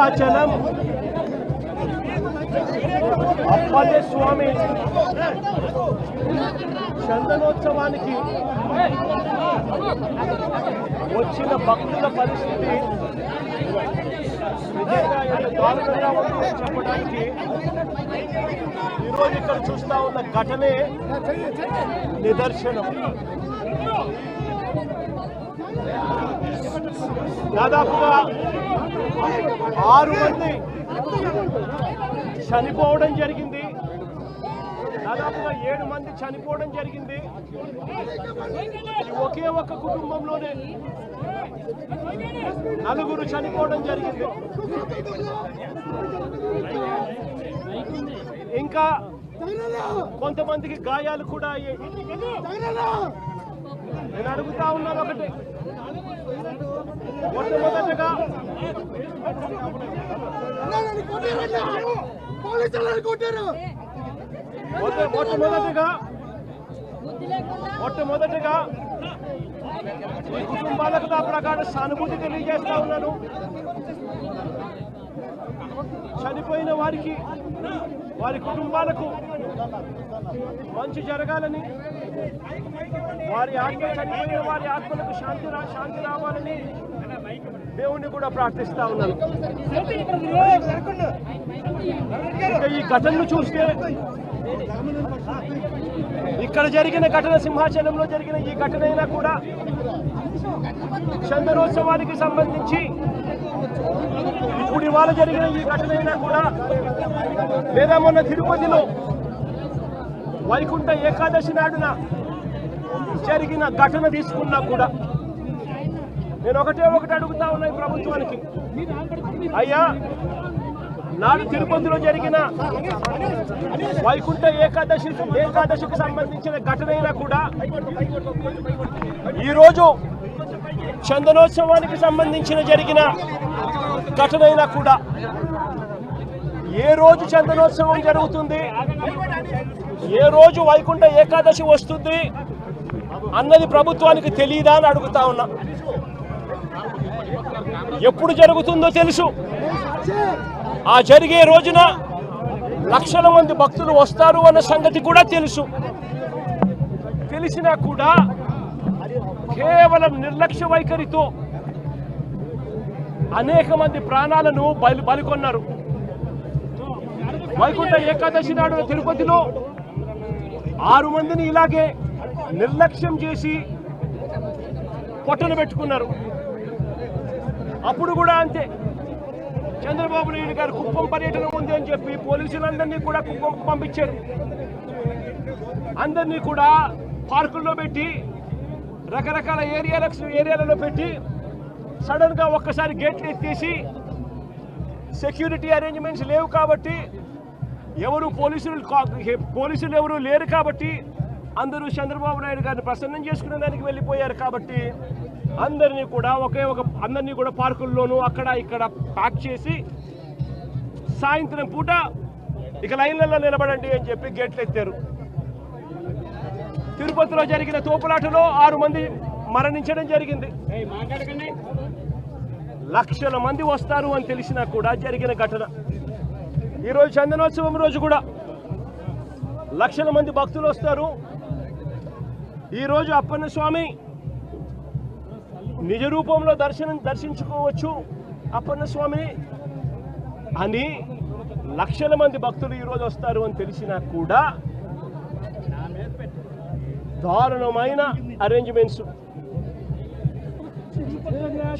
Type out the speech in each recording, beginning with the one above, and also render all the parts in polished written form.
సింహాచలం అప్పన్న స్వామి చందనోత్సవానికి వచ్చిన భక్తుల పరిస్థితి నిజంగా ఎంత దారుణంగా ఉందో చెప్పడానికి ఈరోజు ఇక్కడ చూస్తా ఉన్న ఘటనే నిదర్శనం. దాదాపుగా 6 మంది చనిపోవడం జరిగింది, దాదాపుగా 7 మంది చనిపోవడం జరిగింది. ఒకే ఒక్క కుటుంబంలోనే 4 చనిపోవడం జరిగింది. ఇంకా కొంతమందికి గాయాలు కూడా అయ్యాయి. నేను అడుగుతా ఉన్నాను ఒకటి, మొట్టమొదటిగా ఈ కుటుంబాలకు నా ప్రకారం సానుభూతి తెలియజేస్తా ఉన్నాను. చనిపోయిన వారికి, వారి కుటుంబాలకు మంచి జరగాలని, వారి ఆత్మ చనిపోయిన వారి ఆత్మలకు శాంతి రావాలని దేవుణ్ణి కూడా ప్రార్థిస్తా ఉన్నాను. ఈ ఘటనను చూస్తే, ఇక్కడ జరిగిన ఘటన, సింహాచలంలో జరిగిన ఈ ఘటన అయినా కూడా చందనోత్సవానికి సంబంధించి ఇప్పుడు ఇవాళ జరిగిన ఈ ఘటన అయినా కూడా, లేదా మొన్న తిరుపతిలో వైకుంఠ ఏకాదశి నాడున జరిగిన ఘటన తీసుకున్నా కూడా నేను ఒకటి అడుగుతా ఉన్నాయి ప్రభుత్వానికి. అయ్యా, నాడు తిరుపతిలో జరిగిన వైకుంఠ ఏకాదశికి సంబంధించిన ఘటన అయినా కూడా, ఈరోజు చందనోత్సవానికి సంబంధించిన జరిగిన ఘటన అయినా కూడా, ఏ రోజు చందనోత్సవం జరుగుతుంది, ఏ రోజు వైకుంఠ ఏకాదశి వస్తుంది అన్నది ప్రభుత్వానికి తెలియదా అని అడుగుతా ఉన్నా. ఎప్పుడు జరుగుతుందో తెలుసు. ఆ జరిగే రోజున లక్షల మంది భక్తులు వస్తారు అన్న సంగతి కూడా తెలుసు. తెలిసినా కూడా కేవలం నిర్లక్ష్య వైఖరితో అనేక మంది ప్రాణాలను బలికొన్నారు. వైకుంఠ ఏకాదశి నాడు తిరుపతిలో 6 మందిని ఇలాగే నిర్లక్ష్యం చేసి పొట్టను పెట్టుకున్నారు. అప్పుడు కూడా అంతే, చంద్రబాబు నాయుడు గారు కుప్పం పర్యటన ఉంది అని చెప్పి పోలీసులందరినీ కూడా కుప్పం పంపించారు. అందరినీ కూడా పార్కుల్లో పెట్టి, రకరకాల ఏరియాలలో పెట్టి, సడన్ గా ఒక్కసారి గేట్లు ఎత్తేసి, సెక్యూరిటీ అరేంజ్మెంట్స్ లేవు కాబట్టి, పోలీసులు ఎవరు లేరు కాబట్టి అందరూ చంద్రబాబు నాయుడు గారిని ప్రసన్నం చేసుకునే దానికి వెళ్ళిపోయారు. కాబట్టి అందరినీ కూడా పార్కుల్లోనూ అక్కడ ఇక్కడ ప్యాక్ చేసి, సాయంత్రం పూట ఇక లైన్లలో నిలబడండి అని చెప్పి గేట్లు ఎత్తారు. తిరుపతిలో జరిగిన తోపులాటలో 6 మంది మరణించడం జరిగింది. లక్షల మంది వస్తారు అని తెలిసినా కూడా జరిగిన ఘటన. ఈరోజు చందనోత్సవం రోజు కూడా లక్షల మంది భక్తులు వస్తారు. ఈరోజు అప్పన్న స్వామి నిజ రూపంలో దర్శించుకోవచ్చు అప్పన్న స్వామిని అని లక్షల మంది భక్తులు ఈరోజు వస్తారు అని తెలిసినా కూడా దారుణమైన అరేంజ్మెంట్స్.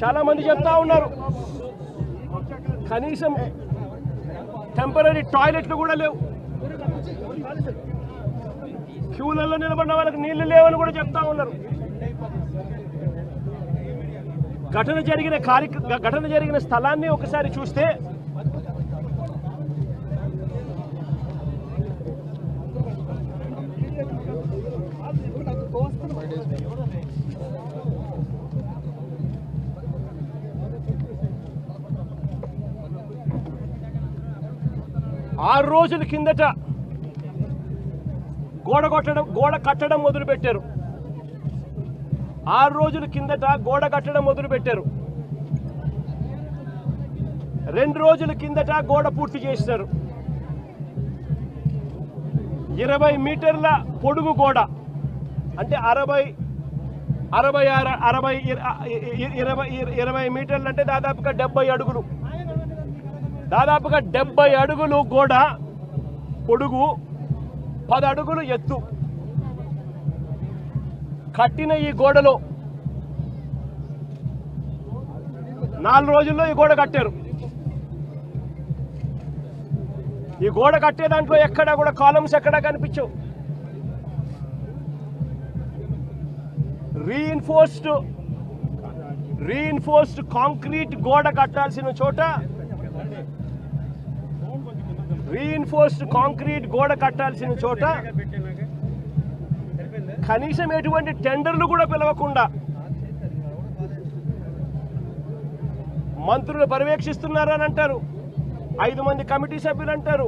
చాలా మంది చెప్తా ఉన్నారు, కనీసం టెంపరీ టాయిలెట్లు కూడా లేవు, క్యూలలో నిలబడిన వాళ్ళకి నీళ్లు లేవని కూడా చెప్తా ఉన్నారు. ఘటన జరిగిన స్థలాన్ని ఒకసారి చూస్తే ఆరు రోజుల కిందట గోడ కట్టడం మొదలుపెట్టారు. 6 రోజుల కిందట గోడ కట్టడం మొదలుపెట్టారు. 2 రోజుల కిందట గోడ పూర్తి చేశారు. 20 మీటర్ల పొడుగు గోడ, అంటే 20 మీటర్లు అంటే దాదాపుగా 70 అడుగులు. దాదాపుగా 70 అడుగులు గోడ పొడుగు, 10 అడుగులు ఎత్తు కట్టిన ఈ గోడలో 4 రోజుల్లో ఈ గోడ కట్టారు. ఈ గోడ కట్టే దాంట్లో ఎక్కడా కూడా కాలమ్స్ ఎక్కడా కనిపించవు. రీఇన్ఫోర్స్డ్ కాంక్రీట్ గోడ కట్టాల్సిన చోట కనీసం ఎటువంటి టెండర్లు కూడా పిలవకుండా మంత్రులు పర్యవేక్షిస్తున్నారని అంటారు. 5 మంది కమిటీ సభ్యులు అంటారు,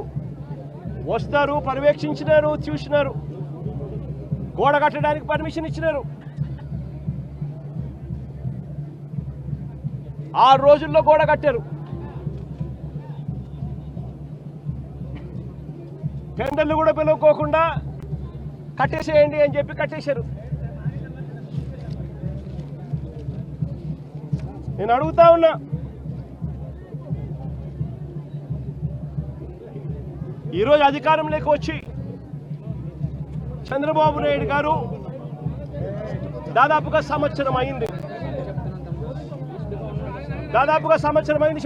వస్తారు, పర్యవేక్షించినారు, చూసినారు, గోడ కట్టడానికి పర్మిషన్ ఇచ్చినారు. 6 రోజుల్లో గోడ కట్టారు. టెండర్లు కూడా పిలువకోకుండా కట్టేసేయండి అని చెప్పి కట్టేశారు. నేను అడుగుతా ఉన్నా, ఈరోజు అధికారంలోకి వచ్చి చంద్రబాబు నాయుడు గారు దాదాపుగా సంవత్సరం అయింది.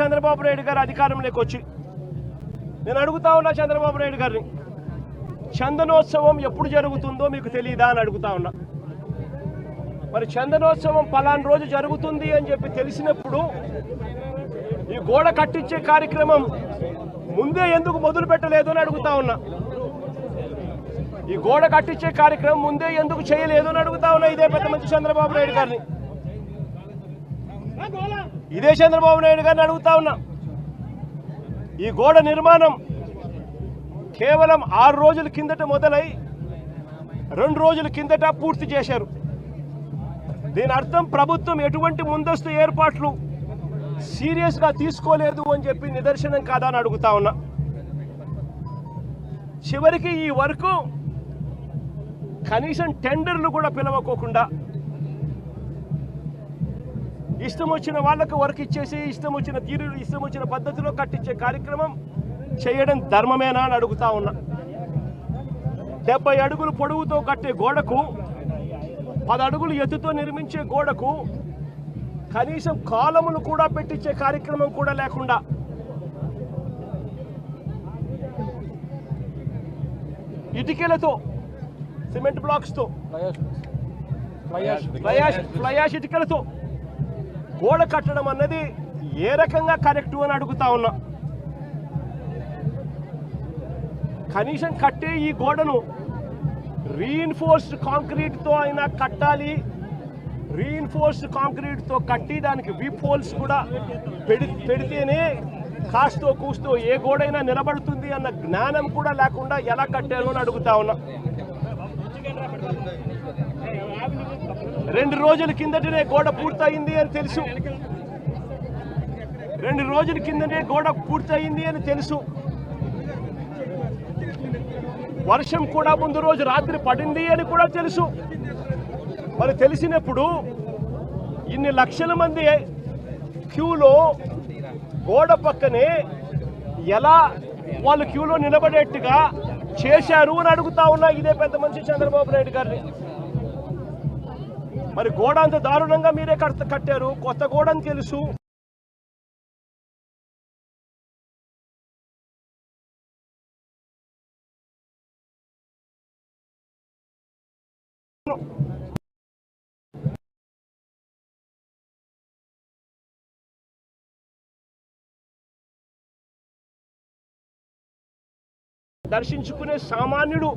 చంద్రబాబు నాయుడు గారు అధికారంలోకి వచ్చి. నేను అడుగుతా ఉన్నా చంద్రబాబు నాయుడు గారిని, చందనోత్సవం ఎప్పుడు జరుగుతుందో మీకు తెలియదా అని అడుగుతా ఉన్నా. మరి చందనోత్సవం పలానా రోజు జరుగుతుంది అని చెప్పి తెలిసినప్పుడు ఈ గోడ కట్టించే కార్యక్రమం ముందే ఎందుకు మొదలు పెట్టలేదు అని అడుగుతా ఉన్నా. ఈ గోడ కట్టించే కార్యక్రమం ముందే ఎందుకు చేయలేదు అని అడుగుతా ఉన్నా. ఇదే పెద్ద మంచి చంద్రబాబు నాయుడు గారిని అడుగుతా ఉన్నా. ఈ గోడ నిర్మాణం కేవలం 6 రోజుల కిందట మొదలై 2 రోజుల కిందట పూర్తి చేశారు. దీని అర్థం ప్రభుత్వం ఎటువంటి ముందస్తు ఏర్పాట్లు సీరియస్గా తీసుకోలేదు అని చెప్పి నిదర్శనం కాదా అని అడుగుతా ఉన్నా. చివరికి ఈ వర్క్ కనీసం టెండర్లు కూడా పిలవకోకుండా ఇష్టం వచ్చిన వాళ్ళకు వర్క్ ఇచ్చేసి ఇష్టం వచ్చిన తీరులు ఇష్టం వచ్చిన పద్ధతిలో కట్టించే కార్యక్రమం చేయడం ధర్మమేనా అని అడుగుతా ఉన్నా. 70 అడుగులు పొడవుతో కట్టే గోడకు, 10 అడుగులు ఎత్తుతో నిర్మించే గోడకు కనీసం కాలములు కూడా పెట్టించే కార్యక్రమం కూడా లేకుండా ఇటుకలతో, సిమెంట్ బ్లాక్స్తో, ఫ్లయాష్ ఇటుకలతో గోడ కట్టడం అన్నది ఏ రకంగా కరెక్టు అని అడుగుతా ఉన్నా. కనీసం కట్టే ఈ గోడను రీఇన్ఫోర్స్డ్ కాంక్రీట్తో అయినా కట్టాలి. రీఇన్ఫోర్స్డ్ కాంక్రీట్తో కట్టి దానికి వీప్ హోల్స్ కూడా పెడితేనే కాస్తో కూస్తో ఏ గోడైనా నిలబడుతుంది అన్న జ్ఞానం కూడా లేకుండా ఎలా కట్టారు అని అడుగుతా ఉన్నా. 2 రోజుల కిందటనే గోడ పూర్తయింది అని తెలుసు. 2 రోజుల కిందనే గోడ పూర్తయింది అని తెలుసు. వర్షం కూడా ముందు రోజు రాత్రి పడింది అని కూడా తెలుసు. మరి తెలిసినప్పుడు ఇన్ని లక్షల మంది క్యూలో గోడ పక్కనే ఎలా వాళ్ళు క్యూలో నిలబడేట్టుగా చేశారు అని అడుగుతా ఉన్నా ఇదే పెద్ద మనిషి చంద్రబాబు నాయుడు గారిని. మరి గోడ అంత దారుణంగా మీరే కట్టారు, కొత్త గోడ అని తెలుసు. దర్శించుకునే సామాన్యుడు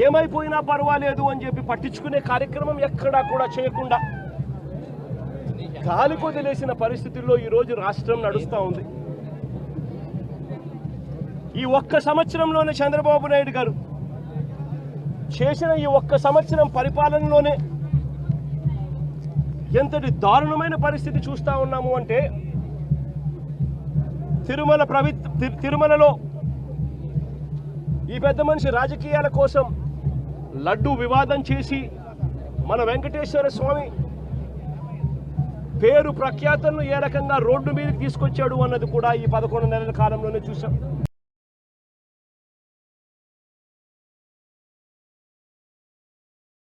ఏమైపోయినా పర్వాలేదు అని చెప్పి పట్టించుకునే కార్యక్రమం ఎక్కడా కూడా చేయకుండా గాలి కొదిలేసిన పరిస్థితుల్లో ఈరోజు రాష్ట్రం నడుస్తూ ఉంది. ఈ ఒక్క సంవత్సరంలోనే చంద్రబాబు నాయుడు గారు చేసిన ఈ ఒక్క సంవత్సరం పరిపాలనలోనే ఎంతటి దారుణమైన పరిస్థితి చూస్తూ ఉన్నాము అంటే తిరుమలలో ఈ పెద్ద మనిషి రాజకీయాల కోసం లడ్డు వివాదం చేసి మన వెంకటేశ్వర స్వామి పేరు ప్రఖ్యాతలను ఏ రకంగా రోడ్డు మీదకి తీసుకొచ్చాడు అన్నది కూడా ఈ 11 నెలల కాలంలోనే చూసాం.